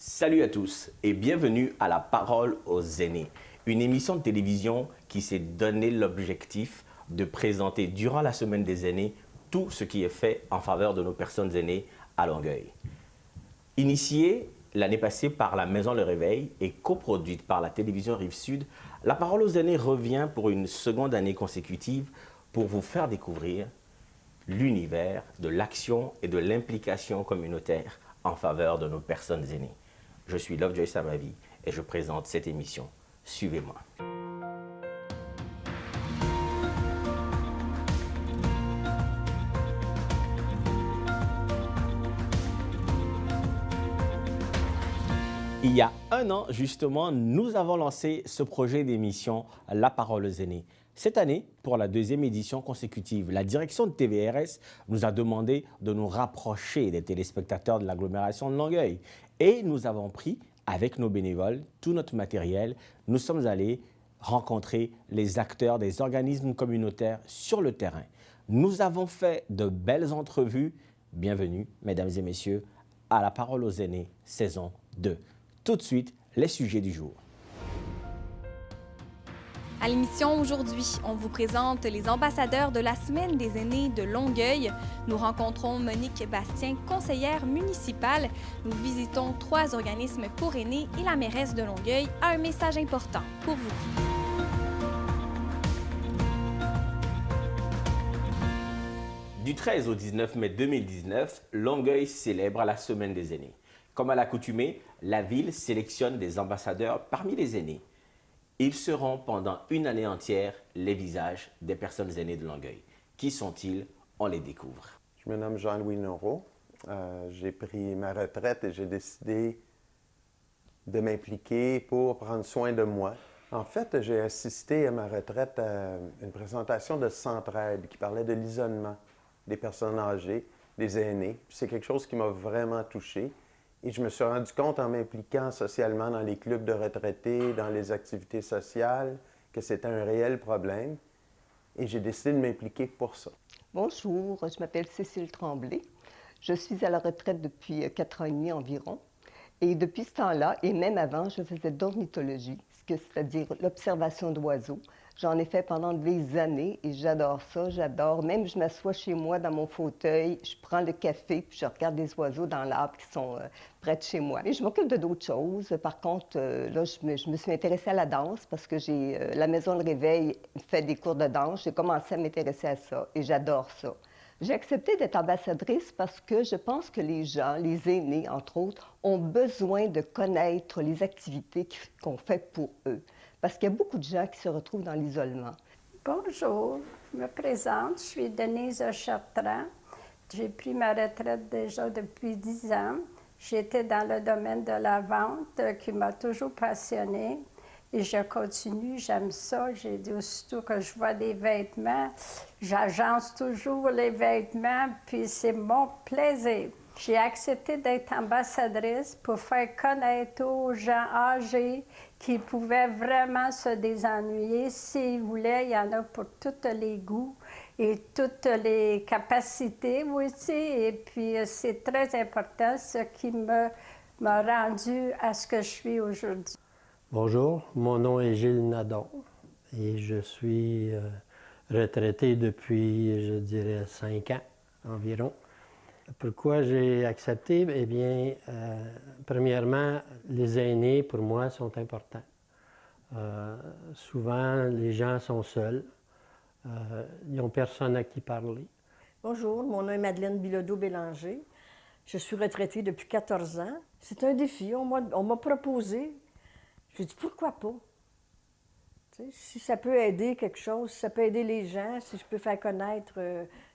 Salut à tous et bienvenue à La Parole aux aînés, une émission de télévision qui s'est donné l'objectif de présenter durant la semaine des aînés tout ce qui est fait en faveur de nos personnes aînées à Longueuil. Initiée l'année passée par la Maison Le Réveil et coproduite par la télévision Rive-Sud, La Parole aux aînés revient pour une seconde année consécutive pour vous faire découvrir l'univers de l'action et de l'implication communautaire en faveur de nos personnes aînées. Je suis Lovejoy Samavi et je présente cette émission. Suivez-moi. Il y a un an, justement, nous avons lancé ce projet d'émission La Parole aux aînés. Cette année, pour la deuxième édition consécutive, la direction de TVRS nous a demandé de nous rapprocher des téléspectateurs de l'agglomération de Longueuil. Et nous avons pris, avec nos bénévoles, tout notre matériel. Nous sommes allés rencontrer les acteurs des organismes communautaires sur le terrain. Nous avons fait de belles entrevues. Bienvenue, mesdames et messieurs, à La Parole aux aînés, saison 2. Tout de suite, les sujets du jour. À l'émission aujourd'hui, on vous présente les ambassadeurs de la Semaine des aînés de Longueuil. Nous rencontrons Monique Bastien, conseillère municipale. Nous visitons 3 organismes pour aînés et la mairesse de Longueuil a un message important pour vous. Du 13 au 19 mai 2019, Longueuil célèbre la Semaine des aînés. Comme à l'accoutumée, la ville sélectionne des ambassadeurs parmi les aînés. Ils seront pendant une année entière les visages des personnes aînées de Longueuil. Qui sont-ils? On les découvre. Je me nomme Jean-Louis Noreau. J'ai pris ma retraite et j'ai décidé de m'impliquer pour prendre soin de moi. En fait, j'ai assisté à ma retraite à une présentation de Centraide qui parlait de l'isolement des personnes âgées, des aînés. C'est quelque chose qui m'a vraiment touché. Et je me suis rendu compte en m'impliquant socialement dans les clubs de retraités, dans les activités sociales, que c'était un réel problème. Et j'ai décidé de m'impliquer pour ça. Bonjour, je m'appelle Cécile Tremblay. Je suis à la retraite depuis 4 ans et demi environ. Et depuis ce temps-là, et même avant, je faisais d'ornithologie, c'est-à-dire l'observation d'oiseaux. J'en ai fait pendant des années et j'adore ça, j'adore. Même je m'assois chez moi dans mon fauteuil, je prends le café puis je regarde des oiseaux dans l'arbre qui sont près de chez moi. Et je m'occupe de d'autres choses. Par contre, là, je me suis intéressée à la danse parce que la Maison Le Réveil fait des cours de danse. J'ai commencé à m'intéresser à ça et j'adore ça. J'ai accepté d'être ambassadrice parce que je pense que les gens, les aînés, entre autres, ont besoin de connaître les activités qu'on fait pour eux. Parce qu'il y a beaucoup de gens qui se retrouvent dans l'isolement. Bonjour, je me présente, je suis Denise Chartrand. J'ai pris ma retraite déjà depuis 10 ans. J'étais dans le domaine de la vente qui m'a toujours passionnée. Et je continue, j'aime ça. J'ai dit aussitôt que je vois des vêtements, j'agence toujours les vêtements, puis c'est mon plaisir. J'ai accepté d'être ambassadrice pour faire connaître aux gens âgés qui pouvaient vraiment se désennuyer. S'ils voulaient, il y en a pour tous les goûts et toutes les capacités aussi. Et puis, c'est très important, ce qui m'a rendu à ce que je suis aujourd'hui. Bonjour, mon nom est Gilles Nadon et je suis retraité depuis, je dirais, 5 ans environ. Pourquoi j'ai accepté? Eh bien, premièrement, les aînés, pour moi, sont importants. Souvent, les gens sont seuls. Ils n'ont personne à qui parler. Bonjour, mon nom est Madeleine Bilodeau-Bélanger. Je suis retraitée depuis 14 ans. C'est un défi. On m'a proposé. J'ai dit, pourquoi pas? Tu sais, si ça peut aider quelque chose, si ça peut aider les gens, si je peux faire connaître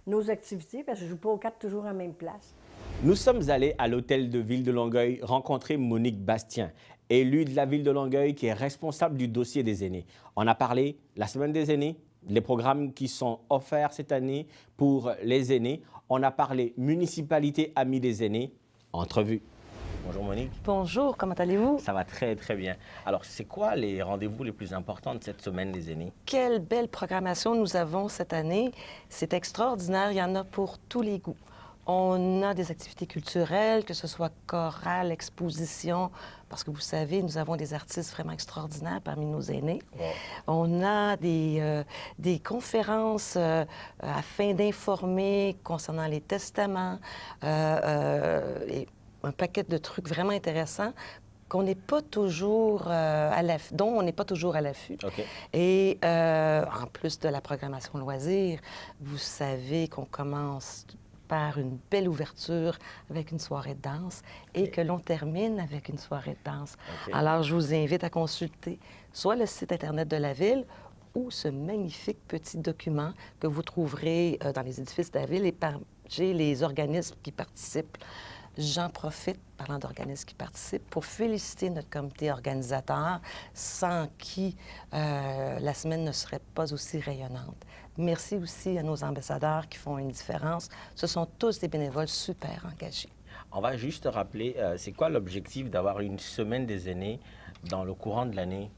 nos activités, parce que je ne joue pas aux cartes toujours en même place. Nous sommes allés à l'hôtel de ville de Longueuil rencontrer Monique Bastien, élue de la ville de Longueuil qui est responsable du dossier des aînés. On a parlé la Semaine des aînés, les programmes qui sont offerts cette année pour les aînés. On a parlé municipalité amie des aînés. Entrevue. Bonjour Monique. Bonjour, comment allez-vous? Ça va très, très bien. Alors, c'est quoi les rendez-vous les plus importants de cette Semaine des aînés? Quelle belle programmation nous avons cette année. C'est extraordinaire, il y en a pour tous les goûts. On a des activités culturelles, que ce soit chorale, exposition, parce que vous savez, nous avons des artistes vraiment extraordinaires parmi nos aînés. Wow. On a des conférences afin d'informer concernant les testaments, et un paquet de trucs vraiment intéressants qu'on n'est pas toujours dont on n'est pas toujours à l'affût. OK. Et en plus de la programmation loisirs, vous savez qu'on commence par une belle ouverture avec une soirée de danse et que l'on termine avec une soirée de danse. OK. Alors, je vous invite à consulter soit le site Internet de la Ville ou ce magnifique petit document que vous trouverez dans les édifices de la Ville et j'ai les organismes qui participent. J'en profite, parlant d'organismes qui participent, pour féliciter notre comité organisateur, sans qui la semaine ne serait pas aussi rayonnante. Merci aussi à nos ambassadeurs qui font une différence. Ce sont tous des bénévoles super engagés. On va juste rappeler, c'est quoi l'objectif d'avoir une semaine des aînés dans le courant de l'année?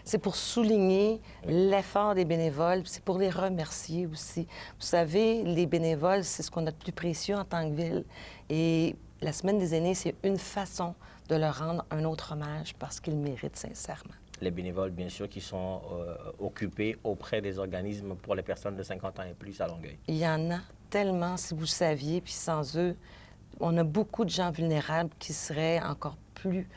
C'est pour souligner l'effort des bénévoles, c'est pour les remercier aussi. Vous savez, les bénévoles, c'est ce qu'on a de plus précieux en tant que ville. Et la Semaine des aînés, c'est une façon de leur rendre un autre hommage parce qu'ils méritent sincèrement. Les bénévoles, bien sûr, qui sont occupés auprès des organismes pour les personnes de 50 ans et plus à Longueuil. Il y en a tellement, si vous saviez, puis sans eux, on a beaucoup de gens vulnérables qui seraient encore plus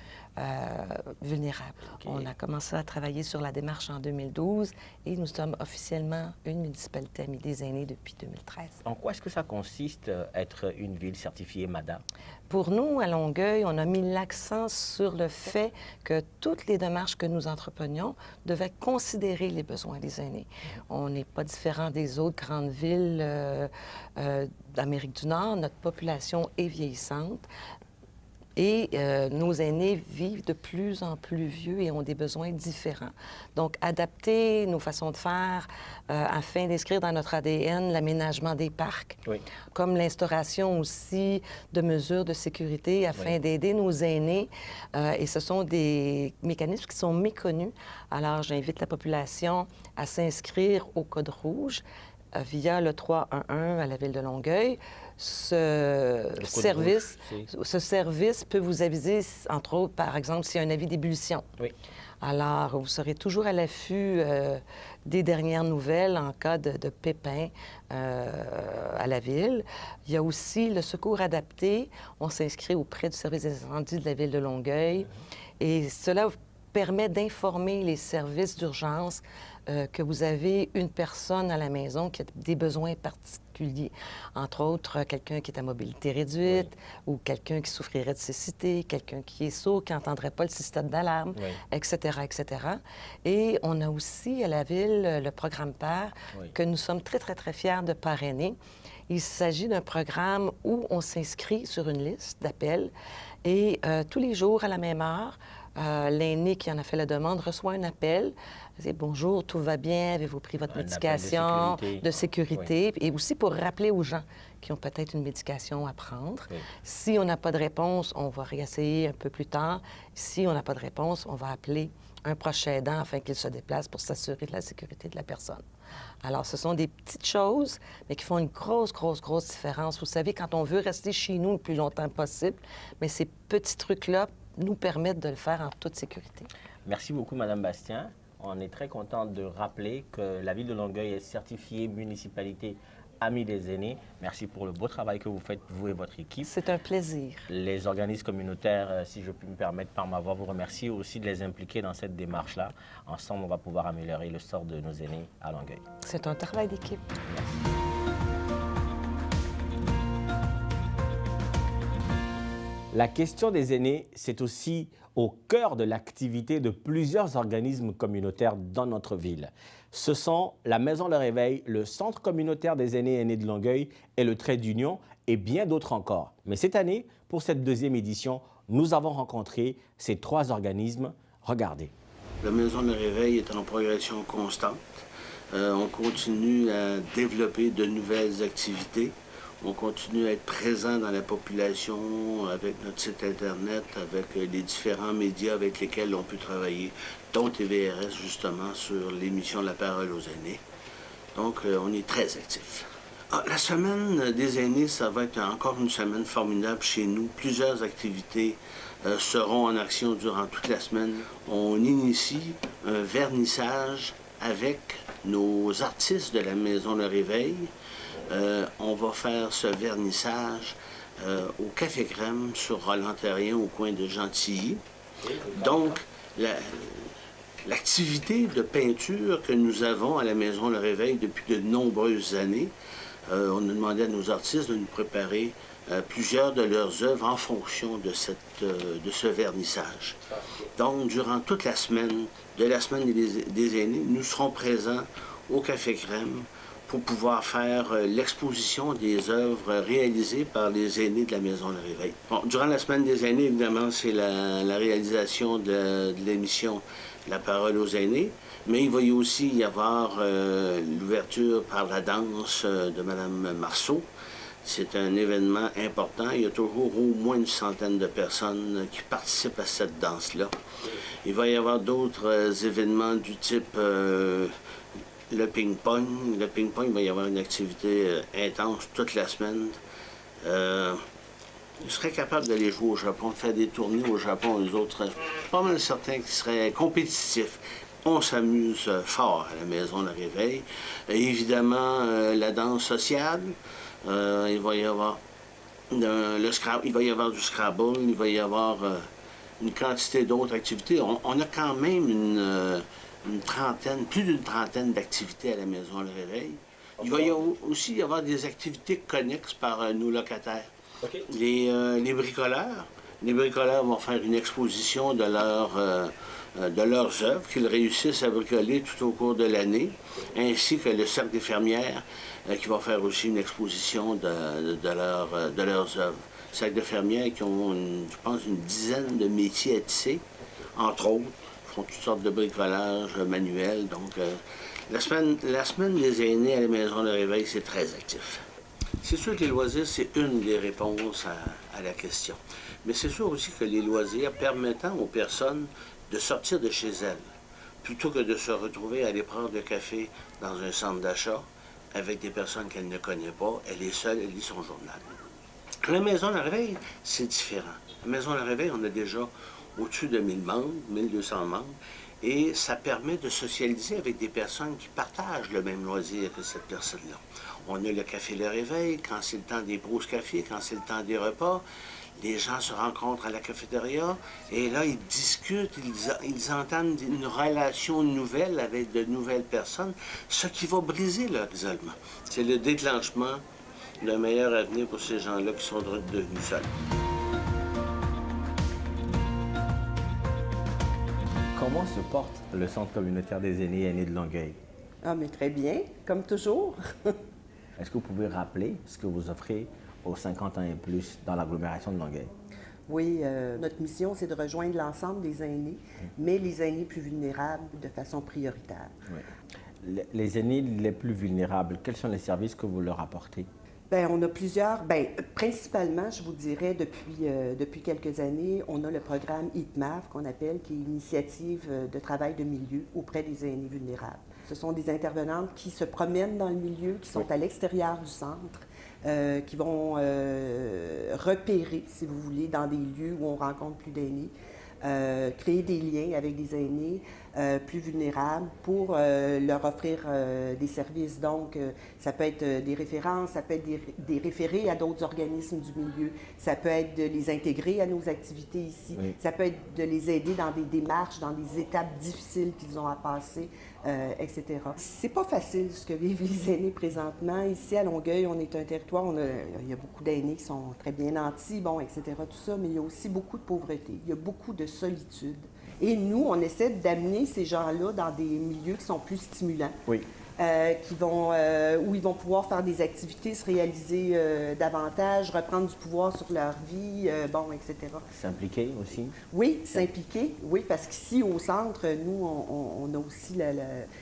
vulnérables. Okay. On a commencé à travailler sur la démarche en 2012 et nous sommes officiellement une municipalité amie des aînés depuis 2013. En quoi est-ce que ça consiste, être une ville certifiée MADA? Pour nous, à Longueuil, on a mis l'accent sur le fait que toutes les démarches que nous entreprenions devaient considérer les besoins des aînés. On n'est pas différent des autres grandes villes d'Amérique du Nord. Notre population est vieillissante. Et nos aînés vivent de plus en plus vieux et ont des besoins différents. Donc, adapter nos façons de faire afin d'inscrire dans notre ADN l'aménagement des parcs, Oui. comme l'instauration aussi de mesures de sécurité afin d'aider nos aînés. Et ce sont des mécanismes qui sont méconnus. Alors, j'invite la population à s'inscrire au Code rouge via le 311 à la Ville de Longueuil. Ce service peut vous aviser, entre autres, par exemple, s'il y a un avis d'ébullition. Oui. Alors, vous serez toujours à l'affût des dernières nouvelles en cas de pépin à la Ville. Il y a aussi le secours adapté. On s'inscrit auprès du service des incendies de la Ville de Longueuil. Et cela permet d'informer les services d'urgence que vous avez une personne à la maison qui a des besoins particuliers. Entre autres, quelqu'un qui est à mobilité réduite ou quelqu'un qui souffrirait de cécité, quelqu'un qui est sourd, qui n'entendrait pas le système d'alarme, etc., etc. Et on a aussi à la Ville le programme PAIR que nous sommes très, très, très fiers de parrainer. Il s'agit d'un programme où on s'inscrit sur une liste d'appels et tous les jours à la même heure, l'aîné qui en a fait la demande reçoit un appel. C'est « Bonjour, tout va bien? Avez-vous pris votre médication de sécurité? » Et aussi pour rappeler aux gens qui ont peut-être une médication à prendre. Oui. Si on n'a pas de réponse, on va réessayer un peu plus tard. Si on n'a pas de réponse, on va appeler un proche aidant afin qu'il se déplace pour s'assurer de la sécurité de la personne. Alors, ce sont des petites choses, mais qui font une grosse, grosse, grosse différence. Vous savez, quand on veut rester chez nous le plus longtemps possible, mais ces petits trucs-là nous permettent de le faire en toute sécurité. Merci beaucoup, Mme Bastien. On est très content de rappeler que la Ville de Longueuil est certifiée municipalité amie des aînés. Merci pour le beau travail que vous faites, vous et votre équipe. C'est un plaisir. Les organismes communautaires, si je puis me permettre par ma voix, vous remercier aussi de les impliquer dans cette démarche-là. Ensemble, on va pouvoir améliorer le sort de nos aînés à Longueuil. C'est un travail d'équipe. Merci. La question des aînés, c'est aussi au cœur de l'activité de plusieurs organismes communautaires dans notre ville. Ce sont la Maison Le Réveil, le Centre communautaire des aînés de Longueuil et le Trait d'Union et bien d'autres encore. Mais cette année, pour cette deuxième édition, nous avons rencontré ces trois organismes. Regardez. La Maison Le Réveil est en progression constante. On continue à développer de nouvelles activités. On continue à être présent dans la population avec notre site Internet, avec les différents médias avec lesquels on peut travailler, dont TVRS, justement, sur l'émission La Parole aux aînés. Donc, on est très actifs. La semaine des aînés, ça va être encore une semaine formidable chez nous. Plusieurs activités seront en action durant toute la semaine. On initie un vernissage avec nos artistes de la Maison Le Réveil. On va faire ce vernissage au Café Crème sur Roland-Terrien, au coin de Gentilly. Donc, l'activité de peinture que nous avons à la Maison Le Réveil depuis de nombreuses années, on a demandé à nos artistes de nous préparer plusieurs de leurs œuvres en fonction de ce vernissage. Donc, durant toute la semaine, de la semaine des aînés, nous serons présents au Café Crème pour pouvoir faire l'exposition des œuvres réalisées par les aînés de la Maison Le Réveil. Bon, durant la semaine des aînés, évidemment, c'est la réalisation de l'émission La Parole aux aînés, mais il va y aussi y avoir l'ouverture par la danse de Mme Marceau. C'est un événement important. Il y a toujours au moins une centaine de personnes qui participent à cette danse-là. Il va y avoir d'autres événements du type le ping-pong. Le ping-pong, il va y avoir une activité intense toute la semaine. Je serais capable d'aller jouer au Japon, de faire des tournées au Japon, les autres, pas mal certains qui seraient compétitifs. On s'amuse fort à la Maison Le Réveil. Évidemment, la danse sociale. Il va y avoir il va y avoir du Scrabble, il va y avoir une quantité d'autres activités. On a quand même une trentaine, plus d'une trentaine d'activités à la Maison Le Réveil. Il va aussi y avoir des activités connexes par nos locataires. Okay. Les bricoleurs. Les bricoleurs vont faire une exposition de leurs œuvres qu'ils réussissent à bricoler tout au cours de l'année, ainsi que le Cercle des fermières qui va faire aussi une exposition de leurs œuvres. Cercle de fermières qui ont, je pense, une dizaine de métiers à tisser, entre autres, font toutes sortes de bricolage manuel. Donc, la semaine des aînés à la Maison Le Réveil, c'est très actif. C'est sûr que les loisirs, c'est une des réponses à la question. Mais c'est sûr aussi que les loisirs permettant aux personnes de sortir de chez elles, plutôt que de se retrouver à aller prendre le café dans un centre d'achat avec des personnes qu'elle ne connaît pas, elle est seule, elle lit son journal. À la Maison Le Réveil, c'est différent. À la Maison Le Réveil, on a déjà au-dessus de 1000 membres, 1200 membres, et ça permet de socialiser avec des personnes qui partagent le même loisir que cette personne-là. On a le Café Le Réveil, quand c'est le temps des pauses café, quand c'est le temps des repas, les gens se rencontrent à la cafétéria et là, ils discutent, ils entament une relation nouvelle avec de nouvelles personnes, ce qui va briser leur isolement. C'est le déclenchement d'un meilleur avenir pour ces gens-là qui sont devenus seuls. Comment se porte le Centre communautaire des aînés de Longueuil? Ah, mais très bien, comme toujours. Est-ce que vous pouvez rappeler ce que vous offrez aux 50 ans et plus dans l'agglomération de Longueuil? Oui, notre mission, c'est de rejoindre l'ensemble des aînés, mais les aînés plus vulnérables de façon prioritaire. Oui. Les aînés les plus vulnérables, quels sont les services que vous leur apportez? Bien, on a plusieurs. Bien, principalement, je vous dirais, depuis quelques années, on a le programme ITMAV, qu'on appelle, qui est une initiative de travail de milieu auprès des aînés vulnérables. Ce sont des intervenantes qui se promènent dans le milieu, qui sont à l'extérieur du centre, qui vont repérer, si vous voulez, dans des lieux où on rencontre plus d'aînés, créer des liens avec des aînés plus vulnérables pour leur offrir des services. Donc, ça peut être des références, ça peut être des référés à d'autres organismes du milieu, ça peut être de les intégrer à nos activités ici, ça peut être de les aider dans des démarches, dans des étapes difficiles qu'ils ont à passer, etc. C'est pas facile ce que vivent les aînés présentement. Ici, à Longueuil, on est un territoire, il y a beaucoup d'aînés qui sont très bien nantis, bon, etc., tout ça, mais il y a aussi beaucoup de pauvreté, il y a beaucoup de solitude. Et nous, on essaie d'amener ces gens-là dans des milieux qui sont plus stimulants, où ils vont pouvoir faire des activités, se réaliser davantage, reprendre du pouvoir sur leur vie, etc. S'impliquer aussi? Oui, s'impliquer, oui, parce qu'ici, au centre, nous, on a aussi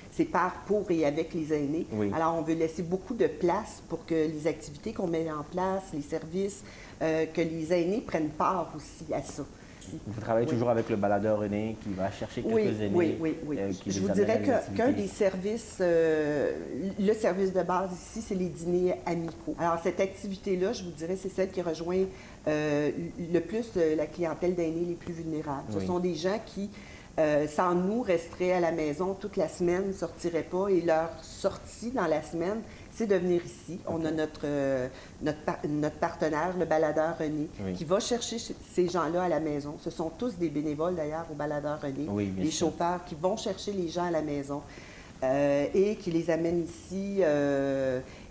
c'est par, pour et avec les aînés. Oui. Alors, on veut laisser beaucoup de place pour que les activités qu'on met en place, les services, que les aînés prennent part aussi à ça. ici. Vous travaillez toujours avec le baladeur René qui va chercher quelques aînés. Oui. Qui Je les vous amène dirais à des activités. qu'un des services, le service de base ici, c'est les dîners amicaux. Alors, cette activité-là, je vous dirais, c'est celle qui rejoint le plus la clientèle d'aînés les plus vulnérables. Ce sont des gens qui, sans nous, resteraient à la maison toute la semaine, ne sortiraient pas, et leur sortie dans la semaine, c'est de venir ici. On a notre partenaire, le baladeur René, qui va chercher ces gens-là à la maison. Ce sont tous des bénévoles, d'ailleurs, au baladeur René. Les chauffeurs qui vont chercher les gens à la maison et qui les amènent ici.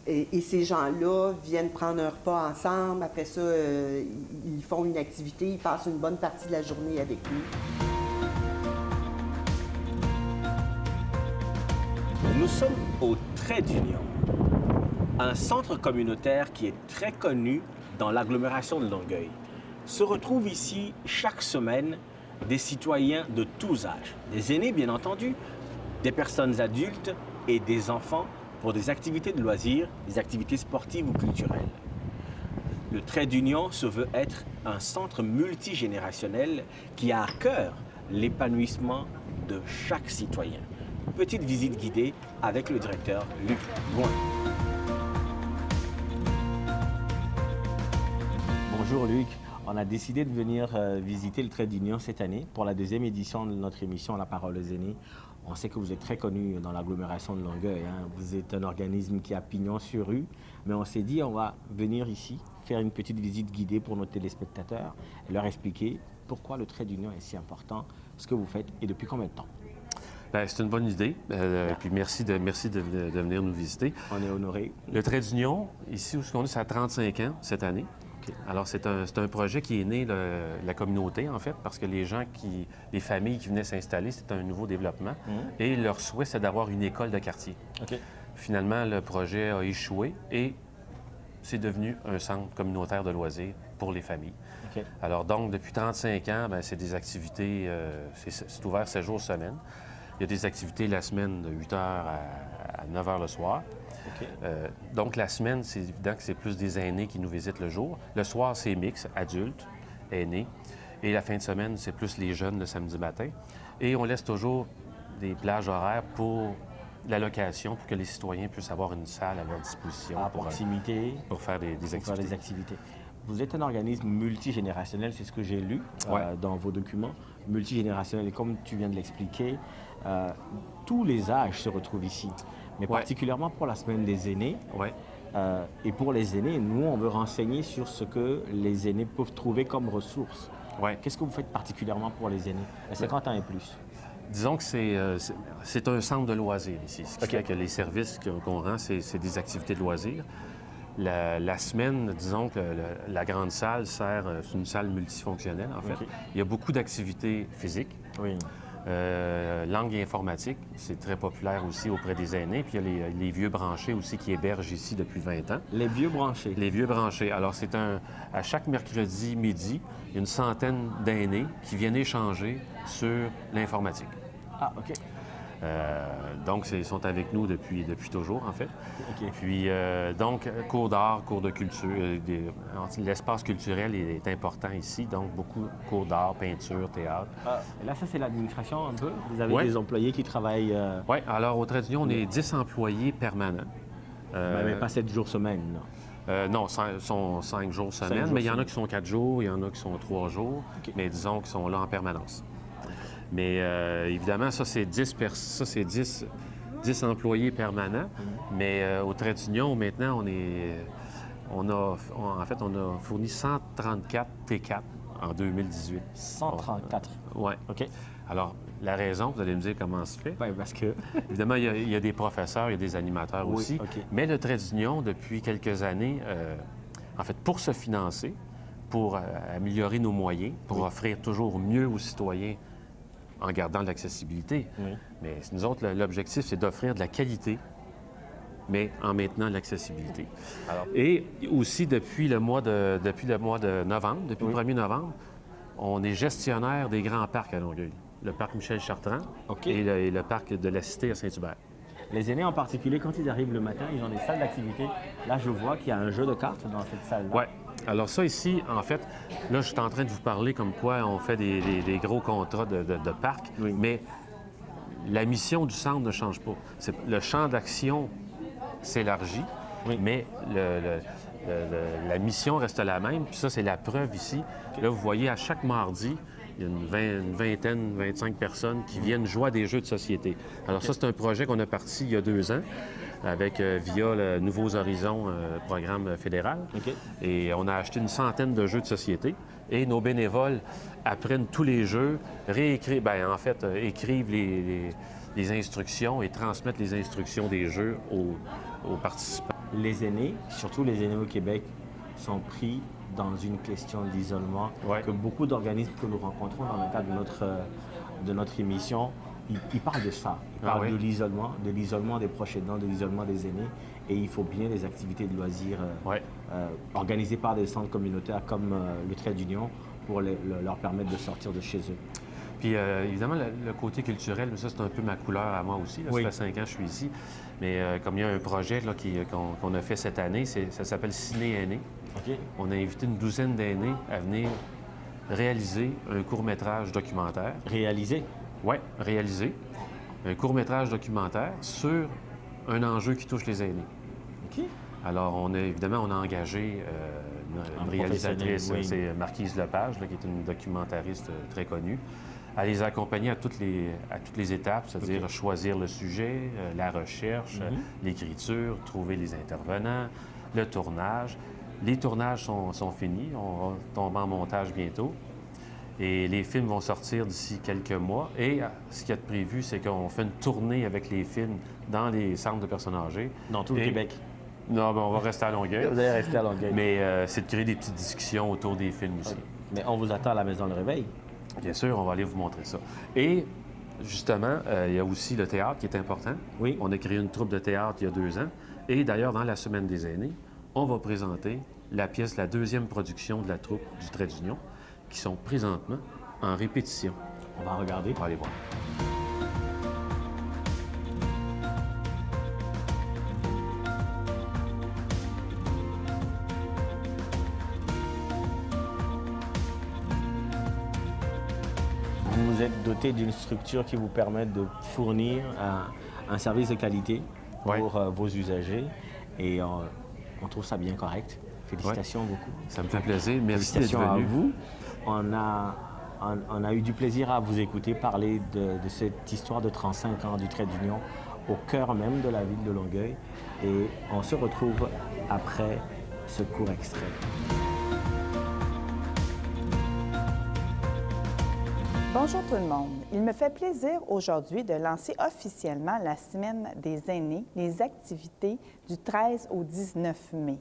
Et ces gens-là viennent prendre un repas ensemble. Après ça, ils font une activité. Ils passent une bonne partie de la journée avec nous. Nous sommes au Trait d'Union, un centre communautaire qui est très connu dans l'agglomération de Longueuil. Se retrouvent ici chaque semaine des citoyens de tous âges, des aînés bien entendu, des personnes adultes et des enfants pour des activités de loisirs, des activités sportives ou culturelles. Le Trait d'Union se veut être un centre multigénérationnel qui a à cœur l'épanouissement de chaque citoyen. Petite visite guidée avec le directeur Luc Gouin. Bonjour Luc, on a décidé de venir visiter le Trait d'Union cette année pour la deuxième édition de notre émission La Parole aux aînés. On sait que vous êtes très connu dans l'agglomération de Longueuil. Vous êtes un organisme qui a pignon sur rue, mais on s'est dit on va venir ici faire une petite visite guidée pour nos téléspectateurs et leur expliquer pourquoi le Trait d'Union est si important, ce que vous faites et depuis combien de temps. Bien, c'est une bonne idée. Puis merci de venir nous visiter. On est honorés. Le Trait d'Union, ici où on est, ça a 35 ans cette année. Okay. Alors, c'est un projet qui est né de la communauté, en fait, parce que les familles qui venaient s'installer, c'était un nouveau développement. Et leur souhait, c'est d'avoir une école de quartier. Okay. Finalement, le projet a échoué et c'est devenu un centre communautaire de loisirs pour les familles. Okay. Alors, donc, depuis 35 ans, bien, c'est des activités, c'est ouvert 7 jours semaine. Il y a des activités la semaine de 8 h à 9 h le soir. Okay. Donc, la semaine, c'est évident que c'est plus des aînés qui nous visitent le jour. Le soir, c'est mix, adultes, aînés. Et la fin de semaine, c'est plus les jeunes le samedi matin. Et on laisse toujours des plages horaires pour la location, pour que les citoyens puissent avoir une salle à leur disposition. À proximité. Pour faire des activités. Vous êtes un organisme multigénérationnel, c'est ce que j'ai lu dans vos documents. Multigénérationnel, et comme tu viens de l'expliquer, tous les âges se retrouvent ici, mais particulièrement pour la semaine des aînés. Et pour les aînés, nous, on veut renseigner sur ce que les aînés peuvent trouver comme ressources. Qu'est-ce que vous faites particulièrement pour les aînés, à 50 ans et plus? Disons que c'est un centre de loisirs ici. Ce qui fait que les services qu'on rend, c'est des activités de loisirs. La semaine, disons que la grande salle sert, c'est une salle multifonctionnelle, en fait. Il y a beaucoup d'activités physiques. Langue et informatique, c'est très populaire aussi auprès des aînés. Puis il y a les vieux branchés aussi qui hébergent ici depuis 20 ans. Les vieux branchés? Les vieux branchés. Alors, à chaque mercredi midi, il y a une centaine d'aînés qui viennent échanger sur l'informatique. Ah, OK. Donc, ils sont avec nous depuis toujours, en fait. Puis, donc, cours d'art, cours de culture. L'espace culturel est important ici, donc beaucoup de cours d'art, peinture, théâtre. Là, ça, c'est l'administration un peu? Vous avez des employés qui travaillent... Oui, alors au Trait d'Union, on est 10 employés permanents. Mais pas 7 jours semaine, non? Non, sont 5 jours semaine, mais il y en a qui sont 4 jours, il y en a qui sont 3 jours, mais disons qu'ils sont là en permanence. Mais évidemment, ça, c'est 10 employés permanents. Mais au Trait d'Union, maintenant, on a fourni 134 T4 en 2018. 134? Oui. OK. Alors, la raison, vous allez me dire comment ça se fait. Bien, parce que... Évidemment, il y a des professeurs, il y a des animateurs aussi. Okay. Mais le Trait d'Union, depuis quelques années, en fait, pour se financer, pour améliorer nos moyens, pour offrir toujours mieux aux citoyens en gardant l'accessibilité. Mais nous autres, l'objectif, c'est d'offrir de la qualité, mais en maintenant l'accessibilité. Et aussi, depuis le mois de novembre, depuis le 1er novembre, on est gestionnaire des grands parcs à Longueuil. Le parc Michel-Chartrand et le parc de la Cité à Saint-Hubert. Les aînés en particulier, quand ils arrivent le matin, ils ont des salles d'activité. Là, je vois qu'il y a un jeu de cartes dans cette salle-là. Oui. Alors ça ici, en fait, là, je suis en train de vous parler comme quoi on fait des gros contrats de parc, mais la mission du centre ne change pas. Le champ d'action s'élargit, mais la mission reste la même. Puis ça, c'est la preuve ici. Là, vous voyez, à chaque mardi, il y a une vingtaine, 25 personnes qui viennent jouer à des jeux de société. Alors ça, c'est un projet qu'on a parti il y a 2 ans avec via le Nouveaux Horizons, programme fédéral. Et on a acheté une centaine de jeux de société. Et nos bénévoles apprennent tous les jeux, écrivent les instructions et transmettent les instructions des jeux aux participants. Les aînés, surtout les aînés au Québec, sont pris dans une question d'isolement que beaucoup d'organismes que nous rencontrons dans le cadre de notre émission, ils parlent de ça. Ils parlent de l'isolement des proches aidants, de l'isolement des aînés. Et il faut bien des activités de loisirs organisées par des centres communautaires comme le Trait d'Union pour leur permettre de sortir de chez eux. Puis évidemment, le côté culturel, ça c'est un peu ma couleur à moi aussi. Là, ça fait 5 ans que je suis ici. Mais comme il y a un projet qu'on a fait cette année, ça s'appelle Ciné Aîné. On a invité une douzaine d'aînés à venir réaliser un court-métrage documentaire. Réaliser? Oui, réaliser. Un court-métrage documentaire sur un enjeu qui touche les aînés. Alors, on a engagé une réalisatrice, c'est Marquise Lepage, qui est une documentariste très connue, à les accompagner à toutes les étapes, c'est-à-dire choisir le sujet, la recherche, l'écriture, trouver les intervenants, le tournage. Les tournages sont finis, on va tomber en montage bientôt. Et les films vont sortir d'ici quelques mois. Et ce qu'il y a de prévu, c'est qu'on fait une tournée avec les films dans les centres de personnes âgées. Dans tout le Québec? Non, on va rester à Longueuil. Vous allez rester à Longueuil. Mais c'est de créer des petites discussions autour des films aussi. Mais on vous attend à la Maison Le Réveil. Bien sûr, on va aller vous montrer ça. Et justement, il y a aussi le théâtre qui est important. Oui. On a créé une troupe de théâtre il y a 2 ans. Et d'ailleurs, dans la Semaine des aînés, on va présenter la deuxième production de la troupe du Trait d'Union, qui sont présentement en répétition. On va regarder. On va aller voir. Vous êtes doté d'une structure qui vous permet de fournir un service de qualité pour vos usagers et on trouve ça bien correct. Félicitations beaucoup. Ça me fait plaisir. Merci d'être venu. Félicitations à vous. On a eu du plaisir à vous écouter parler de cette histoire de 35 ans du Trait d'Union au cœur même de la ville de Longueuil. Et on se retrouve après ce court extrait. Bonjour tout le monde. Il me fait plaisir aujourd'hui de lancer officiellement la Semaine des aînés, les activités du 13 au 19 mai.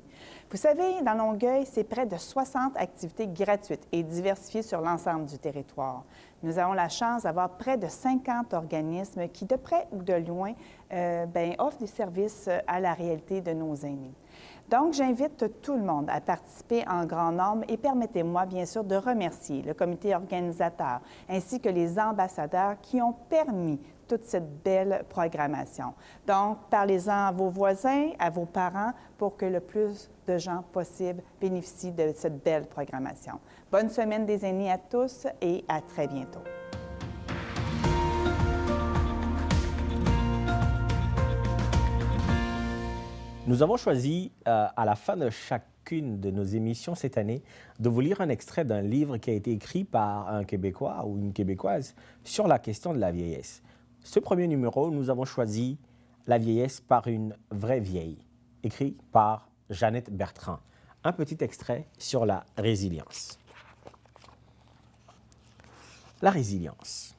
Vous savez, dans Longueuil, c'est près de 60 activités gratuites et diversifiées sur l'ensemble du territoire. Nous avons la chance d'avoir près de 50 organismes qui, de près ou de loin, offrent des services à la réalité de nos aînés. Donc, j'invite tout le monde à participer en grand nombre et permettez-moi, bien sûr, de remercier le comité organisateur ainsi que les ambassadeurs qui ont permis toute cette belle programmation. Donc, parlez-en à vos voisins, à vos parents, pour que le plus de gens possible bénéficient de cette belle programmation. Bonne semaine des aînés à tous et à très bientôt. Nous avons choisi, à la fin de chacune de nos émissions cette année, de vous lire un extrait d'un livre qui a été écrit par un Québécois ou une Québécoise sur la question de la vieillesse. Ce premier numéro, nous avons choisi « La vieillesse par une vraie vieille », écrit par Jeannette Bertrand. Un petit extrait sur la résilience. La résilience.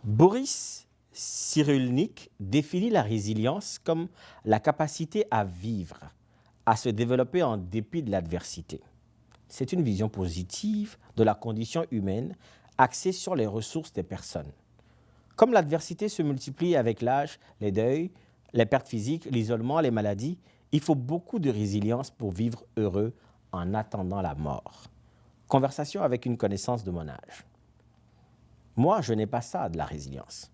Boris Cyrulnik définit la résilience comme la capacité à vivre, à se développer en dépit de l'adversité. C'est une vision positive de la condition humaine axée sur les ressources des personnes. Comme l'adversité se multiplie avec l'âge, les deuils, les pertes physiques, l'isolement, les maladies, il faut beaucoup de résilience pour vivre heureux en attendant la mort. Conversation avec une connaissance de mon âge. Moi, je n'ai pas ça de la résilience.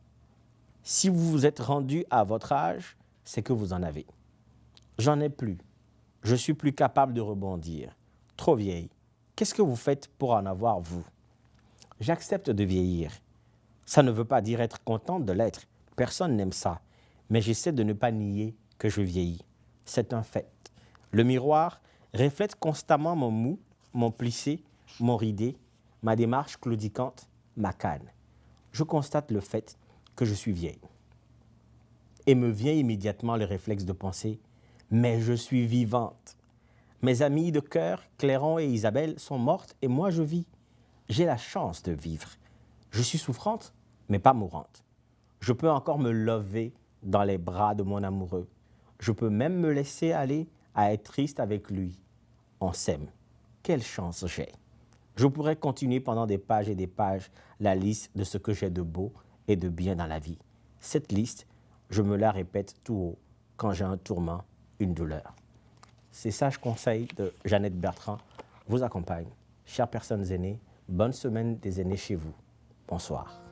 Si vous vous êtes rendu à votre âge, c'est que vous en avez. J'en ai plus. Je suis plus capable de rebondir. trop vieille. Qu'est-ce que vous faites pour en avoir, vous? J'accepte de vieillir. Ça ne veut pas dire être contente de l'être. Personne n'aime ça. Mais j'essaie de ne pas nier que je vieillis. C'est un fait. Le miroir reflète constamment mon mou, mon plissé, mon ridé, ma démarche claudicante, ma canne. Je constate le fait que je suis vieille. Et me vient immédiatement le réflexe de penser « mais je suis vivante ». Mes amies de cœur, Clairon et Isabelle, sont mortes et moi je vis. J'ai la chance de vivre. Je suis souffrante, mais pas mourante. Je peux encore me lever dans les bras de mon amoureux. Je peux même me laisser aller à être triste avec lui. On s'aime. Quelle chance j'ai. Je pourrais continuer pendant des pages et des pages la liste de ce que j'ai de beau et de bien dans la vie. Cette liste, je me la répète tout haut quand j'ai un tourment, une douleur. Ces sages conseils de Jeannette Bertrand vous accompagnent. Chères personnes aînées, bonne semaine des aînés chez vous. Bonsoir.